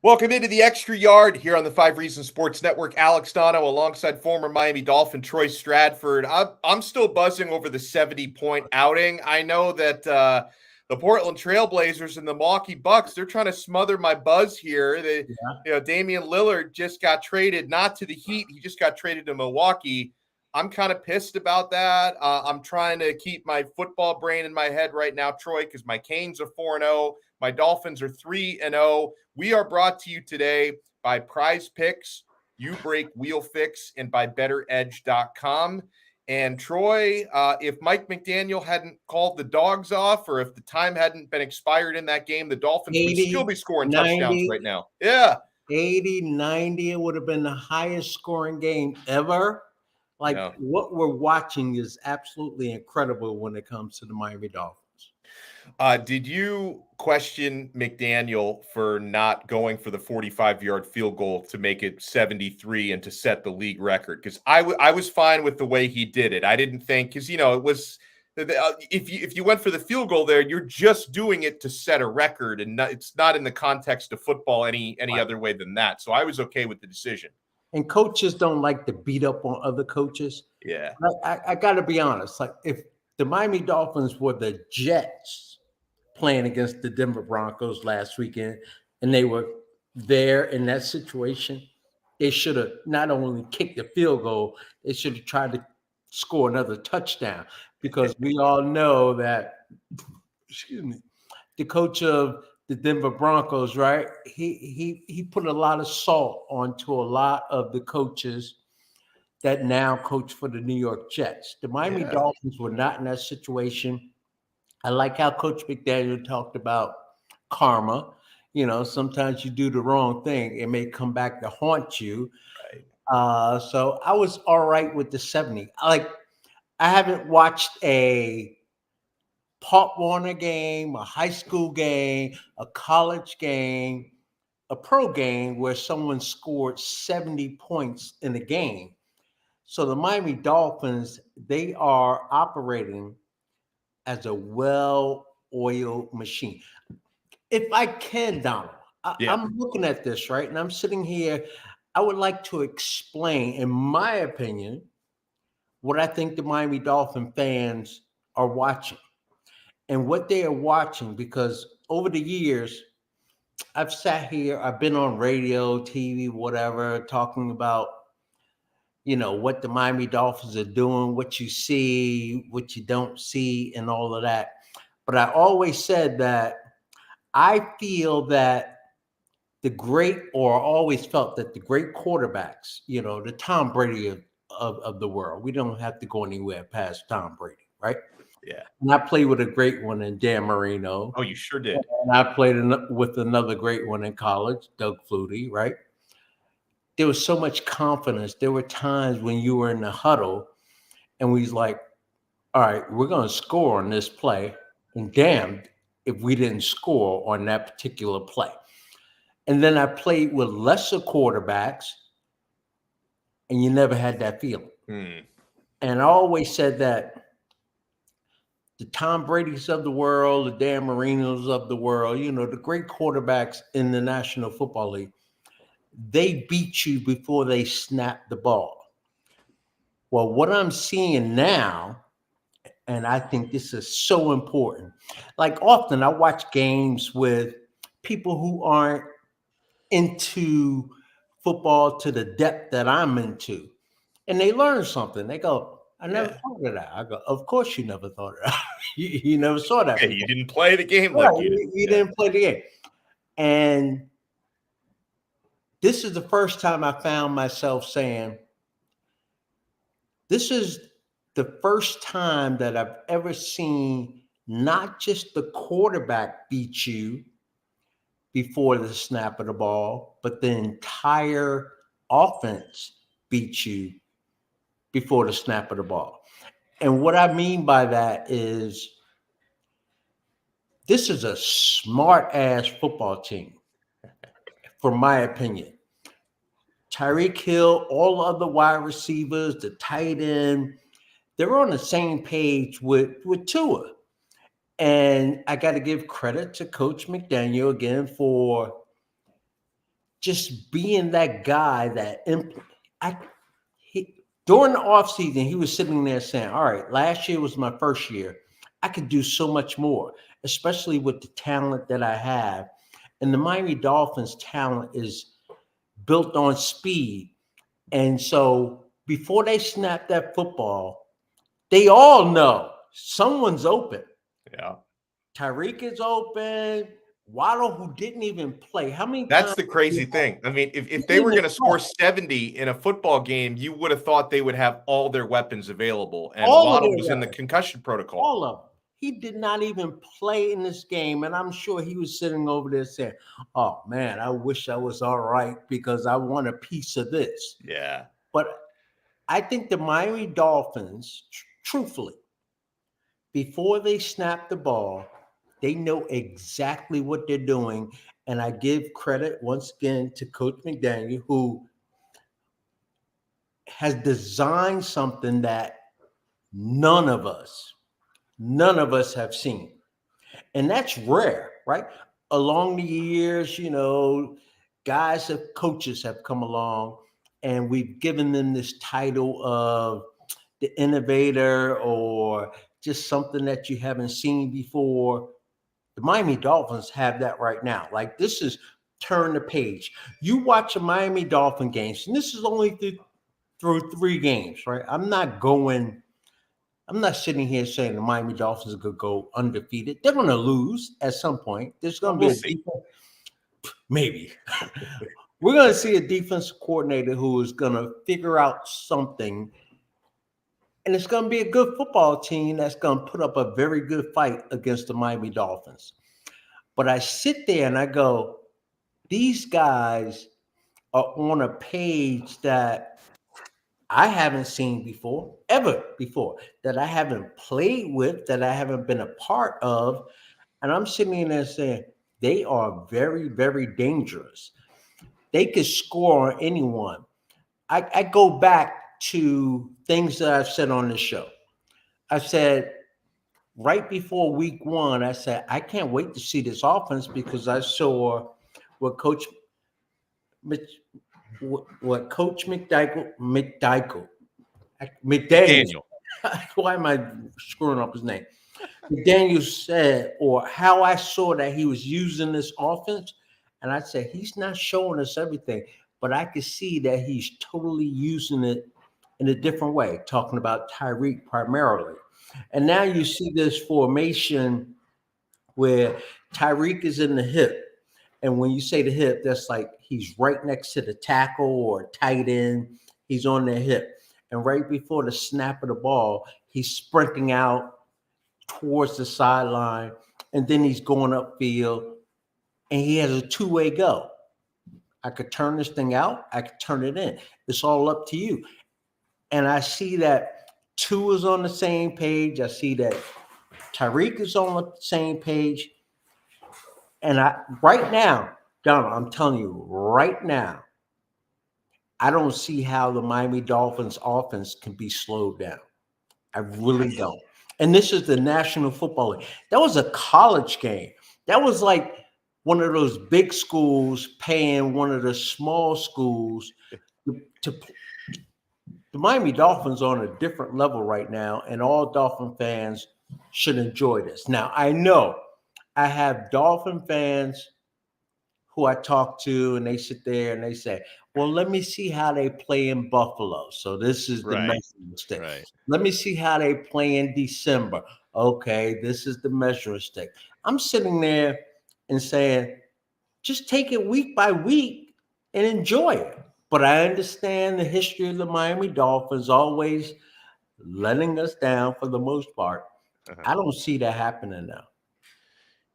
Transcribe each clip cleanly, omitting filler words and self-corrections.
Welcome into the Extra Yard here on the 5 Reasons Sports Network. Alex Donno alongside former Miami Dolphin Troy Stradford. I'm still buzzing over the 70-point outing. I know that the Portland Trailblazers and the Milwaukee Bucks, they're trying to smother my buzz here. Damian Lillard just got traded, not to the Heat. He just got traded to Milwaukee. I'm kind of pissed about that. I'm trying to keep my football brain in my head right now, Troy, because my Canes are 4-0. My Dolphins are 3-0. We are brought to you today by Prize Picks, You Break Wheel Fix, and by BetterEdge.com. And Troy, if Mike McDaniel hadn't called the dogs off, or if the time hadn't been expired in that game, the Dolphins 80, would still be scoring 90, touchdowns right now. Yeah. 80, 90, it would have been the highest scoring game ever. What we're watching is absolutely incredible when it comes to the Miami Dolphins. Did you question McDaniel for not going for the 45-yard field goal to make it 73 and to set the league record? Because I was fine with the way he did it. I didn't think, because it was if you went for the field goal there, you're just doing it to set a record, and it's not in the context of football any Right. other way than that. So I was okay with the decision. And coaches don't like to beat up on other coaches. Yeah, I got to be honest. Like, if the Miami Dolphins were the Jets playing against the Denver Broncos last weekend, and they were there in that situation, they should have not only kicked the field goal, they should have tried to score another touchdown, because we all know that, the coach of the Denver Broncos, right? He put a lot of salt onto a lot of the coaches that now coach for the New York Jets. The Miami Dolphins were not in that situation. I like how Coach McDaniel talked about karma. Sometimes you do the wrong thing, it may come back to haunt you. right. So I was all right with the 70. I haven't watched a Pop Warner game, a high school game, a college game, a pro game where someone scored 70 points in a game. So the Miami Dolphins, they are operating as a well-oiled machine. If I can, Donald, I'm looking at this, right? And I'm sitting here. I would like to explain, in my opinion, what I think the Miami Dolphin fans are watching. And what they are watching, because over the years, I've sat here, I've been on radio, TV, whatever, talking about, what the Miami Dolphins are doing, what you see, what you don't see, and all of that. But I always said that I feel that always felt that the great quarterbacks, the Tom Brady of the world, we don't have to go anywhere past Tom Brady, right? Yeah. And I played with a great one in Dan Marino. Oh, you sure did. And I played with another great one in college, Doug Flutie, right? There was so much confidence. There were times when you were in the huddle and we was like, all right, we're going to score on this play. And damn, if we didn't score on that particular play. And then I played with lesser quarterbacks, and you never had that feeling. And I always said that the Tom Brady's of the world, the Dan Marinos of the world, the great quarterbacks in the National Football League, they beat you before they snap the ball. Well, what I'm seeing now, and I think this is so important, like often I watch games with people who aren't into football to the depth that I'm into, and they learn something. They go, I never thought of that. I go, of course you never thought of that. you never saw that. You didn't play the game right. like you didn't play the game. And this is the first time I found myself saying, this is the first time that I've ever seen not just the quarterback beat you before the snap of the ball, but the entire offense beat you before the snap of the ball. And what I mean by that is, this is a smart-ass football team, from my opinion. Tyreek Hill, all other wide receivers, the tight end, they're on the same page with Tua. And I got to give credit to Coach McDaniel again for just being that guy that during the offseason, he was sitting there saying, all right, last year was my first year. I could do so much more, especially with the talent that I have. And the Miami Dolphins talent is built on speed. And so before they snap that football, they all know someone's open. Yeah. Tyreek is open. Waddle, who didn't even play. How many That's times? the crazy thing. I mean, if He they didn't were even going to score play. 70 in a football game, you would have thought they would have all their weapons available. And All of Waddle their was in the weapons. concussion protocol. All of them. He did not even play in this game. And I'm sure he was sitting over there saying, oh, man, I wish I was all right because I want a piece of this. Yeah. But I think the Miami Dolphins, truthfully, before they snap the ball, they know exactly what they're doing. And I give credit once again to Coach McDaniel, who has designed something that none of us have seen. And that's rare, right? Along the years, coaches have come along and we've given them this title of the innovator or just something that you haven't seen before. The Miami Dolphins have that right now. Like, this is turn the page. You watch a Miami Dolphin games, and this is only through 3 games, right? I'm not sitting here saying the Miami Dolphins could go undefeated. They're going to lose at some point. There's going to We'll be see. maybe. We're going to see a defensive coordinator who is going to figure out something. And it's going to be a good football team that's going to put up a very good fight against the Miami Dolphins. But I sit there and I go, these guys are on a page that I haven't seen before, ever before, that I haven't played with, that I haven't been a part of. And I'm sitting there saying, they are very, very dangerous. They could score on anyone. I go back to things that I've said on the show. I said, right before week 1, I said, I can't wait to see this offense because I saw what Coach McDaniel. Why am I screwing up his name? McDaniel said, or how I saw that he was using this offense. And I said, he's not showing us everything, but I could see that he's totally using it in a different way, talking about Tyreek primarily. And now you see this formation where Tyreek is in the hip. And when you say the hip, that's like he's right next to the tackle or tight end. He's on the hip. And right before the snap of the ball, he's sprinting out towards the sideline. And then he's going upfield. And he has a 2-way go. I could turn this thing out. I could turn it in. It's all up to you. And I see that Tua is on the same page. I see that Tyreek is on the same page. And right now, Donald, I'm telling you, right now, I don't see how the Miami Dolphins offense can be slowed down. I really don't. And this is the National Football League. That was a college game. That was like one of those big schools paying one of the small schools to the Miami Dolphins are on a different level right now, and all Dolphin fans should enjoy this. Now, I know I have Dolphin fans who I talk to, and they sit there and they say, well, let me see how they play in Buffalo. So this is the measuring stick. Right. Let me see how they play in December. Okay, this is the measuring stick. I'm sitting there and saying, just take it week by week and enjoy it. But I understand the history of the Miami Dolphins always letting us down for the most part. I don't see that happening now.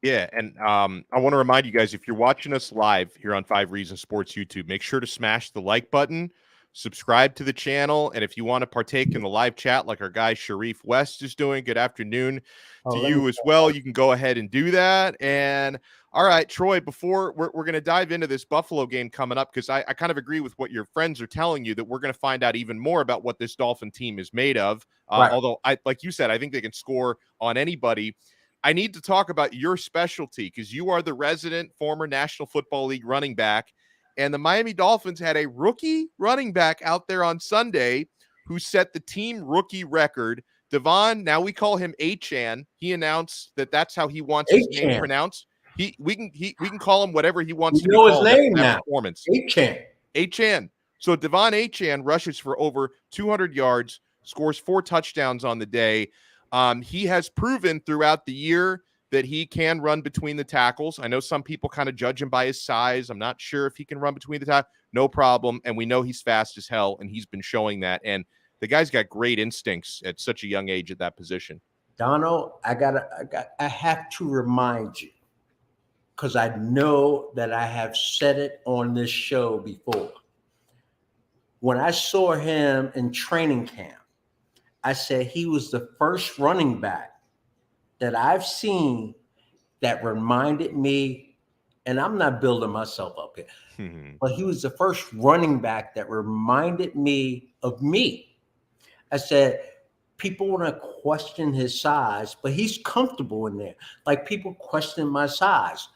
Yeah, and I want to remind you guys, if you're watching us live here on 5 Reasons Sports YouTube, make sure to smash the like button, subscribe to the channel, and if you want to partake in the live chat like our guy Sharif West is doing, good afternoon to you as well. You can go ahead and do that. And all right, Troy, before we're going to dive into this Buffalo game coming up, because I kind of agree with what your friends are telling you, that we're going to find out even more about what this Dolphin team is made of. Right. Although, like you said, I think they can score on anybody. I need to talk about your specialty because you are the resident former National Football League running back. And the Miami Dolphins had a rookie running back out there on Sunday who set the team rookie record. Devon, now we call him Achan. He announced that that's how he wants his name pronounced. We can call him whatever he wants to be know his called. name that now. Performance. Achan. So Devon Achan rushes for over 200 yards, scores 4 touchdowns on the day. He has proven throughout the year that he can run between the tackles. I know some people kind of judge him by his size. I'm not sure if he can run between the tackles. No problem. And we know he's fast as hell, and he's been showing that. And the guy's got great instincts at such a young age at that position. Donno, I have to remind you, because I know that I have said it on this show before. When I saw him in training camp, I said he was the first running back that I've seen that reminded me, and I'm not building myself up here, but he was the first running back that reminded me of me. I said, people want to question his size, but he's comfortable in there. Like people question my size.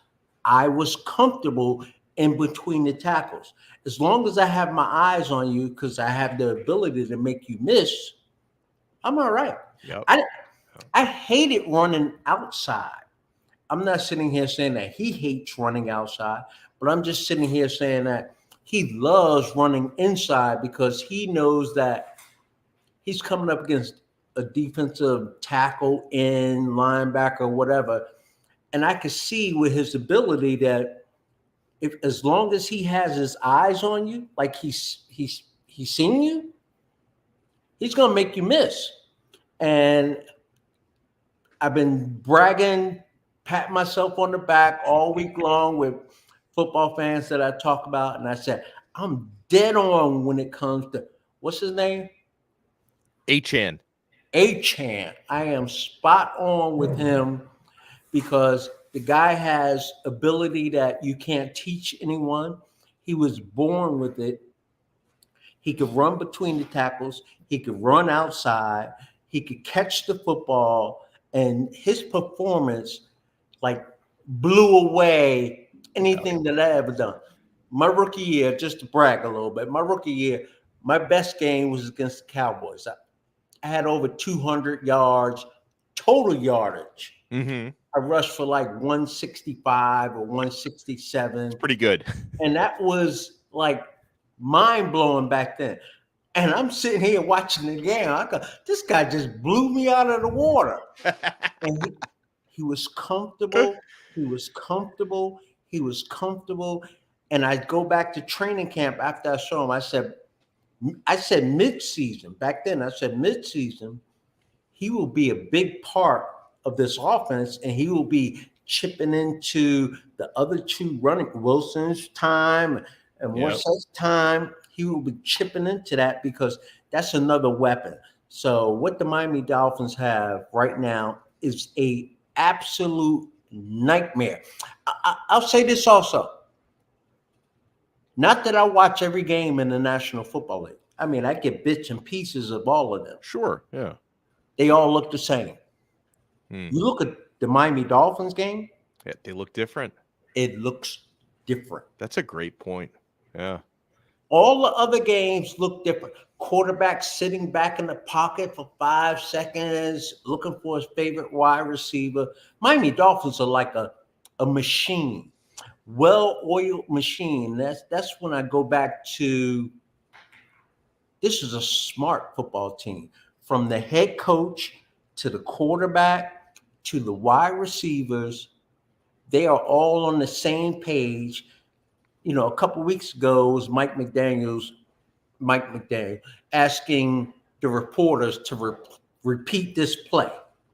I was comfortable in between the tackles. As long as I have my eyes on you, because I have the ability to make you miss, I'm all right. Yep. I hated running outside. I'm not sitting here saying that he hates running outside, but I'm just sitting here saying that he loves running inside because he knows that he's coming up against a defensive tackle, end, linebacker, whatever. And I could see with his ability that if as long as he has his eyes on you, like he's seen you, he's gonna make you miss. And I've been bragging, patting myself on the back all week long with football fans that I talk about. And I said, I'm dead on when it comes to, what's his name? Achan. I am spot on with him because the guy has ability that you can't teach anyone. He was born with it. He could run between the tackles. He could run outside. He could catch the football. And his performance like blew away anything that I ever done. My rookie year, just to brag a little bit, my best game was against the Cowboys. I had over 200 yards, total yardage. Mm-hmm. I rushed for like 165 or 167. It's pretty good. And that was like mind-blowing back then. And I'm sitting here watching the game. I go, this guy just blew me out of the water. And he was comfortable. He was comfortable. And I go back to training camp after I saw him. I said mid-season. Back then, I said mid-season, he will be a big part of this offense, and he will be chipping into the other two running, Wilson's time and Morse's time. He will be chipping into that because that's another weapon. So what the Miami Dolphins have right now is a absolute nightmare. I'll say this also. Not that I watch every game in the National Football League. I mean, I get bits and pieces of all of them. Sure, yeah. They all look the same. You look at the Miami Dolphins game. Yeah, they look different. It looks different. That's a great point. Yeah. All the other games look different. Quarterback sitting back in the pocket for 5 seconds, looking for his favorite wide receiver. Miami Dolphins are like a machine, well-oiled machine. That's when I go back to, this is a smart football team. From the head coach to the quarterback to the wide receivers, they are all on the same page. You know, a couple weeks ago was Mike McDaniel asking the reporters to repeat this play.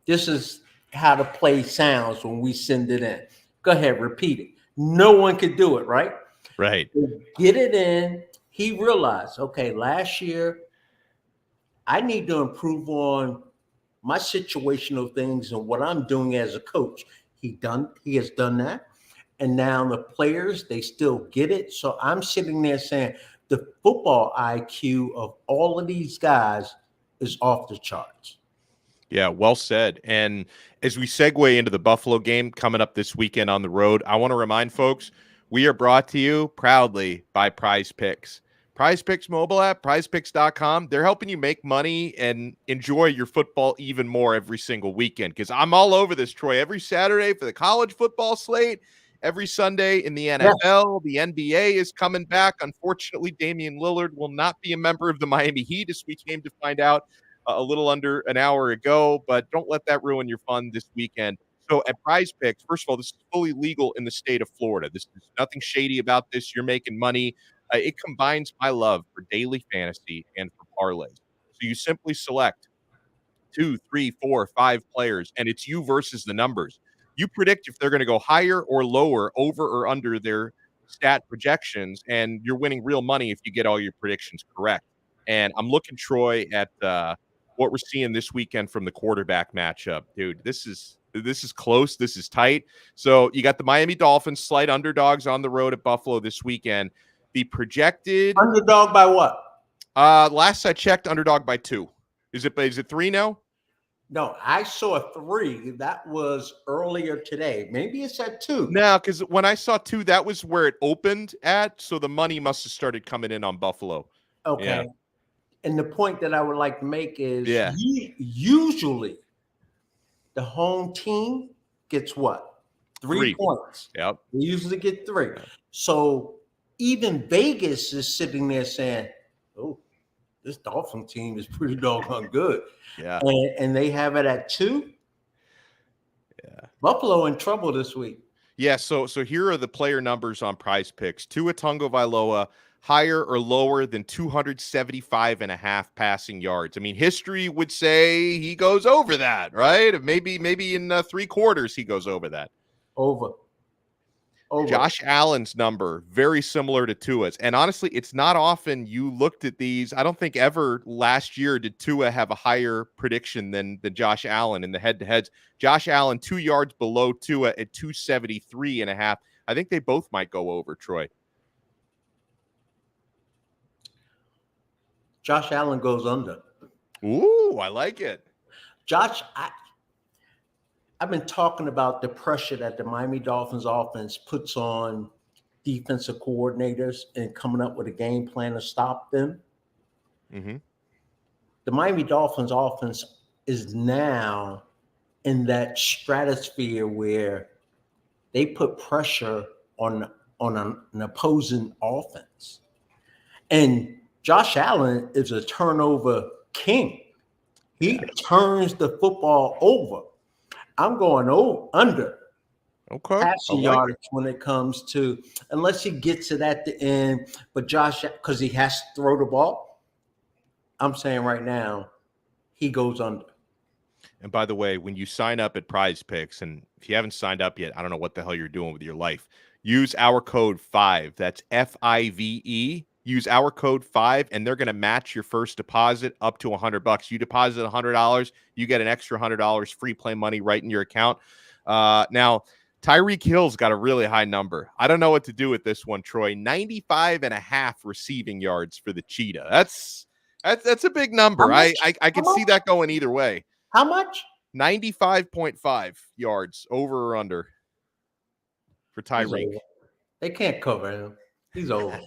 This is how the play sounds when we send it in. Go ahead, repeat it. No one could do it, right? Right. Get it in. He realized, okay, last year, I need to improve on my situational things and what I'm doing as a coach. He has done that. And now the players, they still get it. So I'm sitting there saying the football IQ of all of these guys is off the charts. Yeah, well said. And as we segue into the Buffalo game coming up this weekend on the road, I want to remind folks, We are brought to you proudly by Prize Picks. Prize Picks mobile app, prizepicks.com. They're helping you make money and enjoy your football even more every single weekend. Because I'm all over this, Troy. Every Saturday for the college football slate, every Sunday in the NFL, the NBA is coming back. Unfortunately, Damian Lillard will not be a member of the Miami Heat, as we came to find out a little under an hour ago. But don't let that ruin your fun this weekend. So at Prize Picks, first of all, this is fully legal in the state of Florida. This is nothing shady about this. You're making money. It combines my love for daily fantasy and for parlays. So you simply select 2, 3, 4, 5 players, and it's you versus the numbers. You predict if they're going to go higher or lower, over or under their stat projections, and you're winning real money if you get all your predictions correct. And I'm looking, Troy, at what we're seeing this weekend from the quarterback matchup. Dude, this is close. This is tight. So you got the Miami Dolphins, slight underdogs on the road at Buffalo this weekend. The projected underdog by what? Last I checked, underdog by 2. Is it 3 now? No, I saw 3. That was earlier today. Maybe it's at 2. No, because when I saw 2, that was where it opened at. So the money must have started coming in on Buffalo. Okay. Yeah. And the point that I would like to make is usually the home team gets what? 3 points. Yep. They usually get 3. Yep. So even Vegas is sitting there saying, oh, this Dolphin team is pretty doggone good. Yeah. And they have it at 2. Yeah. Buffalo in trouble this week. Yeah, so here are the player numbers on Prize Picks. Tua Tagovailoa, higher or lower than 275.5 passing yards. I mean, history would say he goes over that, right? Maybe in 3 quarters he goes over that. Over. Josh Allen's number, very similar to Tua's. And honestly, it's not often you looked at these. I don't think ever last year did Tua have a higher prediction than Josh Allen in the head-to-heads. Josh Allen, 2 yards below Tua at 273.5. I think they both might go over, Troy. Josh Allen goes under. Ooh, I like it. Josh, I've been talking about the pressure that the Miami Dolphins offense puts on defensive coordinators and coming up with a game plan to stop them. Mm-hmm. The Miami Dolphins offense is now in that stratosphere where they put pressure on an opposing offense. And Josh Allen is a turnover king. He turns the football over. I'm going under. Okay. Passing yardage when it comes to, unless he gets it at the end, but Josh, because he has to throw the ball, I'm saying right now, he goes under. And by the way, when you sign up at Prize Picks, and if you haven't signed up yet, I don't know what the hell you're doing with your life. Use our code 5. That's FIVE. Use our code 5, and they're going to match your first deposit up to $100. You deposit $100, you get an extra $100 free play money right in your account. Now, Tyreek Hill's got a really high number. I don't know what to do with this one, Troy. 95.5 receiving yards for the Cheetah. That's a big number. I can see that going either way. How much? 95.5 yards, over or under, for Tyreek. They can't cover him. He's over.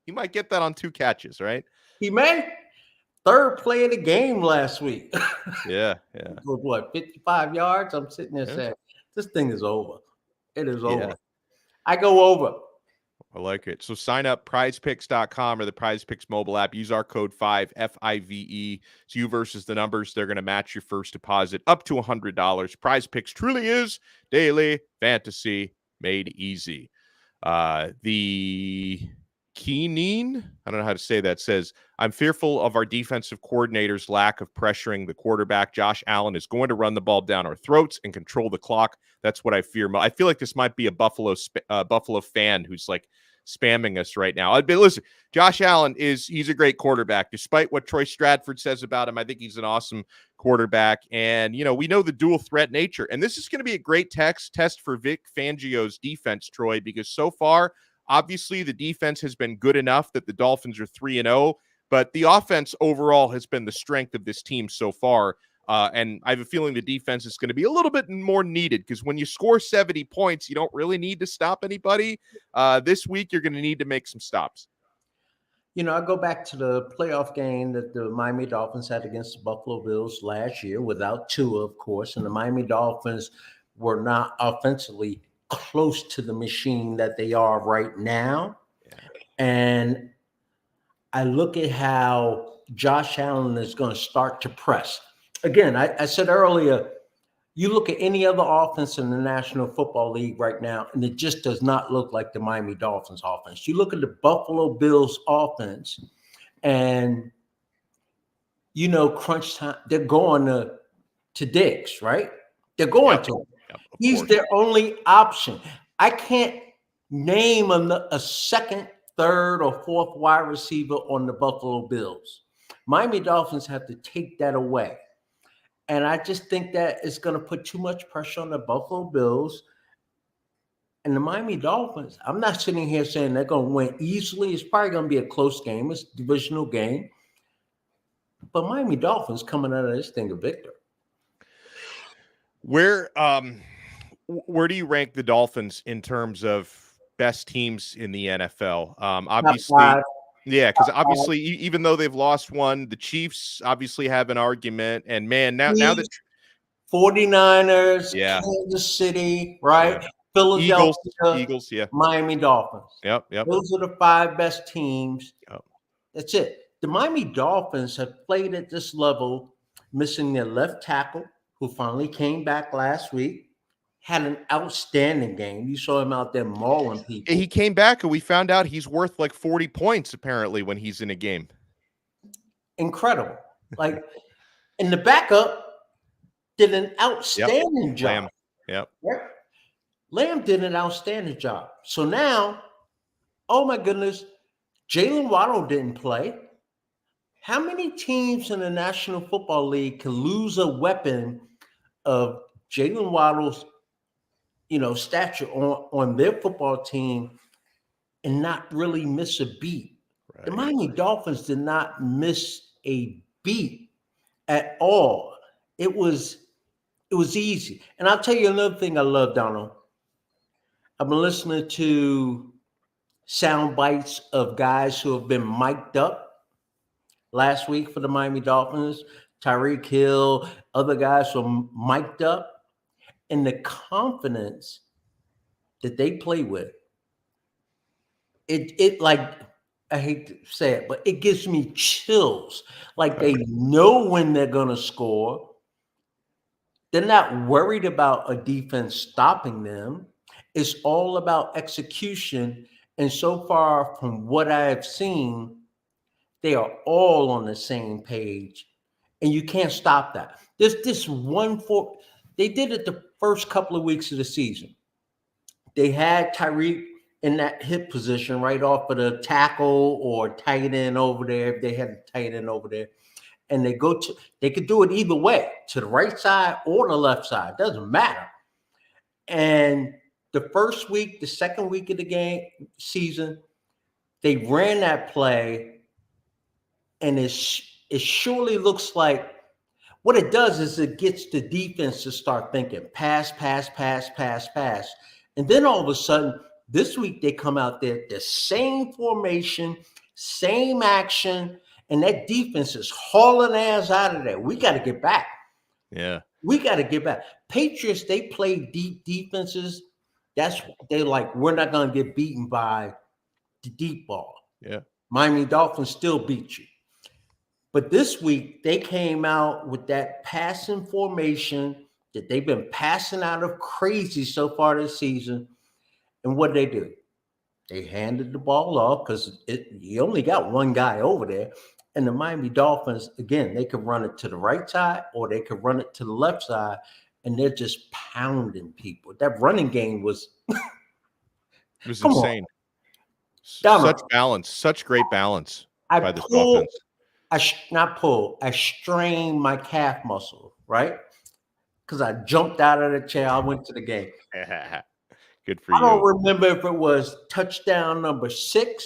He might get that on 2 catches, right? He may. 3rd play of the game last week. Yeah. What, 55 yards? I'm sitting there saying, this thing is over. It is over. I go over. I like it. So sign up, prizepicks.com or the Prize Picks mobile app. Use our code 5, FIVE. It's you versus the numbers. They're going to match your first deposit up to $100. Prize Picks truly is daily fantasy made easy. The Keeneen, I don't know how to say that, says, I'm fearful of our defensive coordinator's lack of pressuring the quarterback. Josh Allen is going to run the ball down our throats and control the clock. That's what I fear. I feel like this might be a Buffalo fan who's like spamming us right now. Listen, Josh Allen he's a great quarterback. Despite what Troy Stradford says about him, I think he's an awesome quarterback. And, we know the dual threat nature. And this is going to be a great test for Vic Fangio's defense, Troy, because so far, obviously, the defense has been good enough that the Dolphins are 3-0, but the offense overall has been the strength of this team so far. And I have a feeling the defense is going to be a little bit more needed because when you score 70 points, you don't really need to stop anybody. This week, you're going to need to make some stops. I go back to the playoff game that the Miami Dolphins had against the Buffalo Bills last year without Tua, of course, and the Miami Dolphins were not offensively close to the machine that they are right now. Yeah. And I look at how Josh Allen is going to start to press. Again, I said earlier, you look at any other offense in the National Football League right now, and it just does not look like the Miami Dolphins offense. You look at the Buffalo Bills offense, and crunch time, they're going to Diggs, right? They're going to him. He's their only option. I can't name a second, third, or fourth wide receiver on the Buffalo Bills. Miami Dolphins have to take that away. And I just think that it's going to put too much pressure on the Buffalo Bills and the Miami Dolphins. I'm not sitting here saying they're going to win easily. It's probably going to be a close game. It's a divisional game. But Miami Dolphins coming out of this thing a victor. Where do you rank the Dolphins in terms of best teams in the NFL? Obviously, yeah, because obviously, even though they've lost one, the Chiefs obviously have an argument. And man, now that 49ers, yeah, Kansas City, right? Yeah. Philadelphia, Eagles, yeah, Miami Dolphins. Yep. Those are the 5 best teams. Yep. That's it. The Miami Dolphins have played at this level, missing their left tackle, who finally came back last week. Had an outstanding game. You saw him out there mauling people. He came back, and we found out he's worth like 40 points apparently when he's in a game. Incredible. And the backup did an outstanding job. Lamb. Yep. Lamb did an outstanding job. So now, oh my goodness, Jaylen Waddle didn't play. How many teams in the National Football League can lose a weapon of Jaylen Waddle's stature on their football team and not really miss a beat? Right. The Miami Dolphins did not miss a beat at all. It was easy. And I'll tell you another thing I love, Donno. I've been listening to sound bites of guys who have been mic'd up last week for the Miami Dolphins. Tyreek Hill, other guys were mic'd up. And the confidence that they play with, it like, I hate to say it, but it gives me chills. Like they know when they're going to score. They're not worried about a defense stopping them. It's all about execution. And so far from what I have seen, they are all on the same page. And you can't stop that. There's this they did it the first couple of weeks of the season. They had Tyreek in that hip position right off of the tackle or tight end over there. If they had a tight end over there. And they could do it either way, to the right side or the left side. Doesn't matter. And the first week, the second week of the season, they ran that play. And it surely looks like what it does is it gets the defense to start thinking pass. And then all of a sudden, this week they come out there, the same formation, same action, and that defense is hauling ass out of there. We got to get back. Yeah. We got to get back. Patriots, they play deep defenses. They're like, we're not going to get beaten by the deep ball. Yeah. Miami Dolphins still beat you. But this week, they came out with that passing formation that they've been passing out of crazy so far this season. And what did they do? They handed the ball off because you only got one guy over there. And the Miami Dolphins, again, they could run it to the right side or they could run it to the left side. And they're just pounding people. That running game was it was insane. Such balance, such great balance by this Dolphins. I strained my calf muscle, right? Because I jumped out of the chair. I went to the game. Good for you. I don't remember if it was touchdown number 6,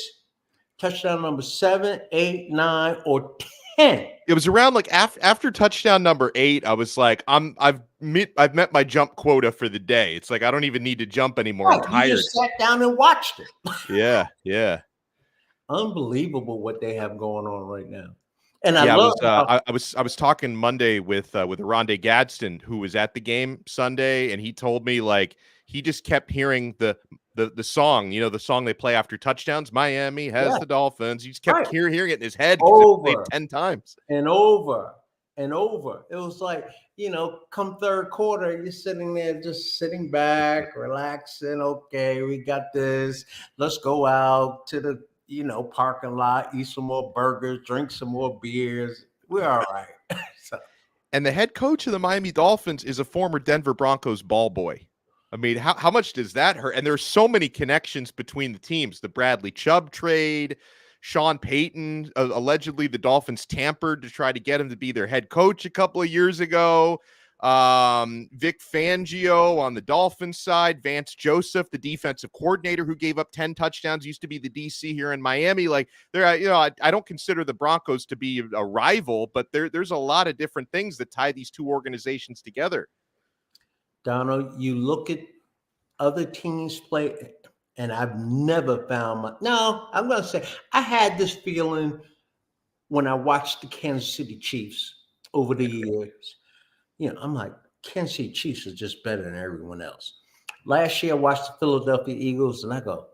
touchdown number 7, 8, 9, or 10. It was around like after touchdown number 8. I was like, I've met my jump quota for the day. It's like I don't even need to jump anymore. I'm Right, tired. you just sat down and watched it. Yeah. Unbelievable what they have going on right now. And I love I was talking Monday with Rondé Gadsden, who was at the game Sunday, and he told me like he just kept hearing the song, the song they play after touchdowns. Miami has the Dolphins. He just kept hearing it in his head because it played 10 times and over and over. It was like, come third quarter, you're sitting there just sitting back, relaxing. Okay, we got this. Let's go out to the parking lot, eat some more burgers, drink some more beers. We're all right. And the head coach of the Miami Dolphins is a former Denver Broncos ball boy. I mean, how much does that hurt? And there's so many connections between the teams. The Bradley Chubb trade, Sean Payton, allegedly the Dolphins tampered to try to get him to be their head coach a couple of years ago. Vic Fangio on the Dolphins side, Vance Joseph, the defensive coordinator who gave up 10 touchdowns, used to be the DC here in Miami. Like I don't consider the Broncos to be a rival, but there's a lot of different things that tie these two organizations together. Donno, you look at other teams play, and I've never found I'm going to say I had this feeling when I watched the Kansas City Chiefs over the years. I'm like, Kansas City Chiefs is just better than everyone else. Last year, I watched the Philadelphia Eagles, and I go,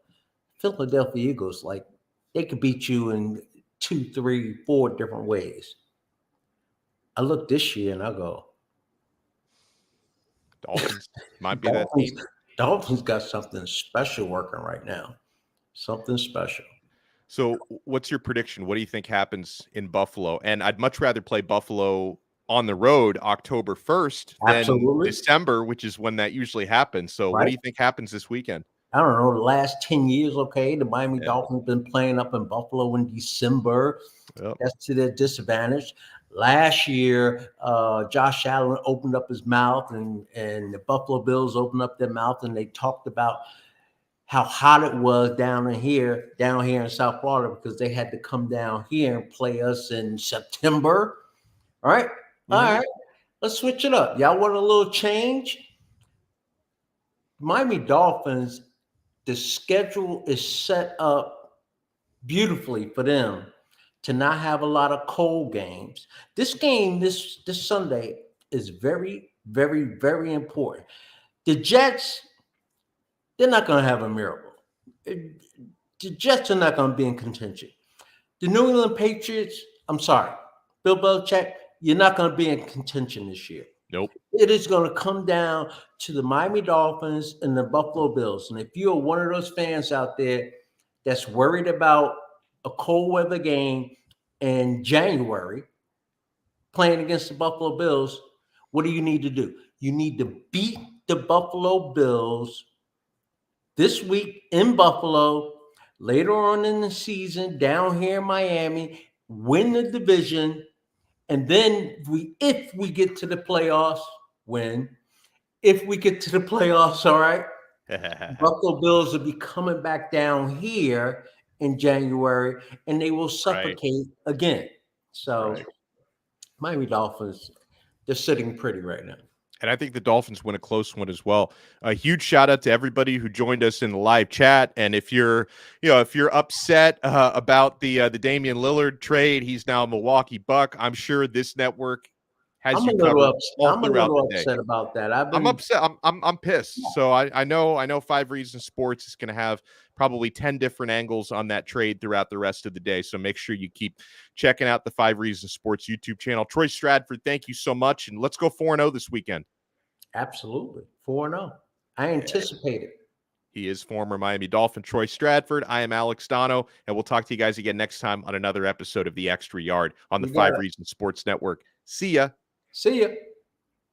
Philadelphia Eagles, like, they could beat you in 2, 3, 4 different ways. I look this year, and I go, Dolphins might be that team. Dolphins got something special working right now. Something special. So what's your prediction? What do you think happens in Buffalo? And I'd much rather play Buffalo on the road October 1st than December, which is when that usually happens. So what do you think happens this weekend? I don't know. The last 10 years, okay, the Miami Dolphins been playing up in Buffalo in December. Yep. That's to their disadvantage. Last year, Josh Allen opened up his mouth and the Buffalo Bills opened up their mouth and they talked about how hot it was down here in South Florida because they had to come down here and play us in September. All right. Mm-hmm. All right. Let's switch it up. Y'all want a little change? Miami Dolphins, the schedule is set up beautifully for them to not have a lot of cold games. This game, this Sunday, is very, very, very important. The Jets, they're not going to have a miracle. The Jets are not going to be in contention. The New England Patriots, I'm sorry, Bill Belichick, you're not going to be in contention this year. Nope. It is going to come down to the Miami Dolphins and the Buffalo Bills. And if you're one of those fans out there that's worried about a cold weather game in January playing against the Buffalo Bills, what do you need to do? You need to beat the Buffalo Bills this week in Buffalo, later on in the season down here in Miami, win the division, and then if we get to the playoffs, win. If we get to the playoffs, all right, Buffalo Bills will be coming back down here in January, and they will suffocate again. So Miami Dolphins, they're sitting pretty right now. And I think the Dolphins win a close one as well. A huge shout out to everybody who joined us in the live chat. And if you're upset about the Damian Lillard trade, he's now a Milwaukee Buck. I'm sure this network has you covered. I'm a little upset about that. I'm upset. I'm pissed. Yeah. So I know 5 Reasons Sports is going to have probably 10 different angles on that trade throughout the rest of the day. So make sure you keep checking out the 5 Reasons Sports YouTube channel. Troy Stradford, thank you so much. And let's go 4-0 this weekend. Absolutely. 4-0. I anticipate it. He is former Miami Dolphin Troy Stradford. I am Alex Donno, and we'll talk to you guys again next time on another episode of The Extra Yard on the 5 Reasons Sports Network. See ya. See ya.